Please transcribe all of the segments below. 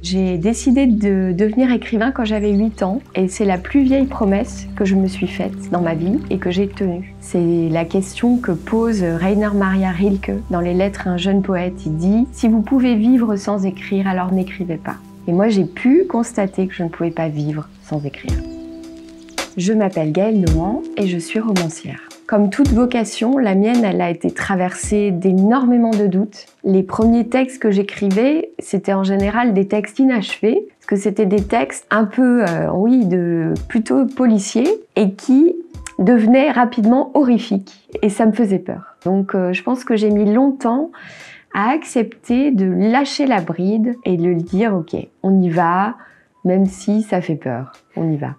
J'ai décidé de devenir écrivain quand j'avais 8 ans et c'est la plus vieille promesse que je me suis faite dans ma vie et que j'ai tenue. C'est la question que pose Rainer Maria Rilke dans les Lettres à un jeune poète. Il dit « Si vous pouvez vivre sans écrire, alors n'écrivez pas ». Et moi j'ai pu constater que je ne pouvais pas vivre sans écrire. Je m'appelle Gaëlle Nohan et je suis romancière. Comme toute vocation, la mienne, elle a été traversée d'énormément de doutes. Les premiers textes que j'écrivais, c'était en général des textes inachevés, parce que c'était des textes un peu, plutôt policiers, et qui devenaient rapidement horrifiques. Et ça me faisait peur. Donc je pense que j'ai mis longtemps à accepter de lâcher la bride et de dire « Ok, on y va, même si ça fait peur, on y va ».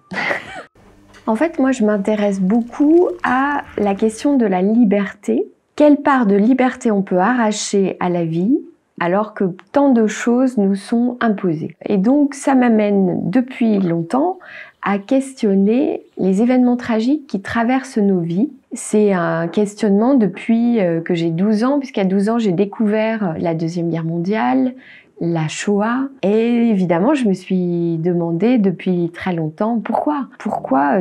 En fait, moi, je m'intéresse beaucoup à la question de la liberté. Quelle part de liberté on peut arracher à la vie alors que tant de choses nous sont imposées. Et donc, ça m'amène depuis longtemps à questionner les événements tragiques qui traversent nos vies. C'est un questionnement depuis que j'ai 12 ans, puisqu'à 12 ans, j'ai découvert la Deuxième Guerre mondiale, la Shoah, et évidemment je me suis demandé depuis très longtemps pourquoi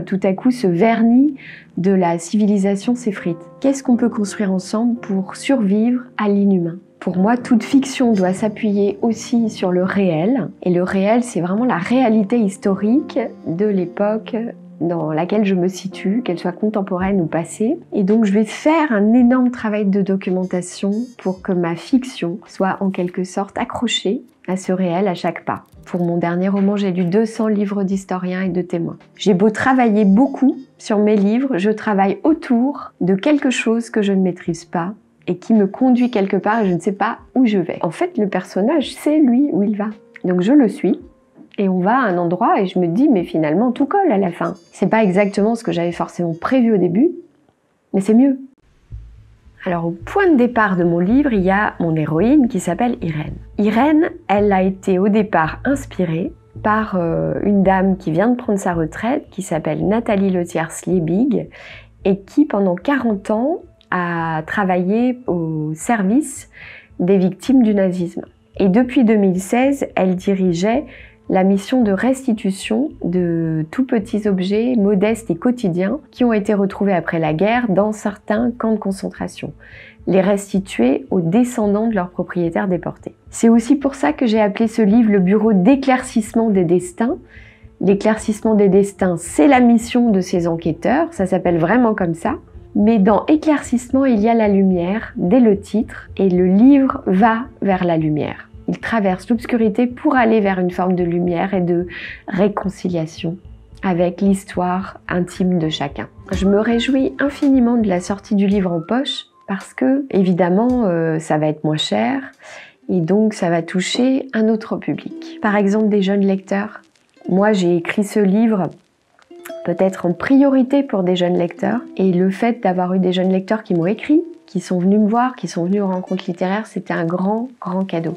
tout à coup ce vernis de la civilisation s'effrite. Qu'est-ce qu'on peut construire ensemble pour survivre à l'inhumain? Pour moi, toute fiction doit s'appuyer aussi sur le réel, et le réel, c'est vraiment la réalité historique de l'époque dans laquelle je me situe, qu'elle soit contemporaine ou passée. Et donc je vais faire un énorme travail de documentation pour que ma fiction soit en quelque sorte accrochée à ce réel à chaque pas. Pour mon dernier roman, j'ai lu 200 livres d'historiens et de témoins. J'ai beau travailler beaucoup sur mes livres, je travaille autour de quelque chose que je ne maîtrise pas et qui me conduit quelque part et je ne sais pas où je vais. En fait, le personnage sait lui où il va. Donc je le suis. Et on va à un endroit et je me dis, mais finalement, tout colle à la fin. C'est pas exactement ce que j'avais forcément prévu au début, mais c'est mieux. Alors, au point de départ de mon livre, il y a mon héroïne qui s'appelle Irène. Irène, elle a été au départ inspirée par une dame qui vient de prendre sa retraite, qui s'appelle Nathalie Letiers-Liebig, et qui, pendant 40 ans, a travaillé au service des victimes du nazisme. Et depuis 2016, elle dirigeait la mission de restitution de tout petits objets modestes et quotidiens qui ont été retrouvés après la guerre dans certains camps de concentration, les restituer aux descendants de leurs propriétaires déportés. C'est aussi pour ça que j'ai appelé ce livre le bureau d'éclaircissement des destins. L'éclaircissement des destins, c'est la mission de ces enquêteurs, ça s'appelle vraiment comme ça. Mais dans éclaircissement, il y a la lumière, dès le titre, et le livre va vers la lumière. Il traverse l'obscurité pour aller vers une forme de lumière et de réconciliation avec l'histoire intime de chacun. Je me réjouis infiniment de la sortie du livre en poche parce que, évidemment, ça va être moins cher et donc ça va toucher un autre public. Par exemple, des jeunes lecteurs. Moi, j'ai écrit ce livre peut-être en priorité pour des jeunes lecteurs et le fait d'avoir eu des jeunes lecteurs qui m'ont écrit, qui sont venus me voir, qui sont venus aux rencontres littéraires, c'était un grand cadeau.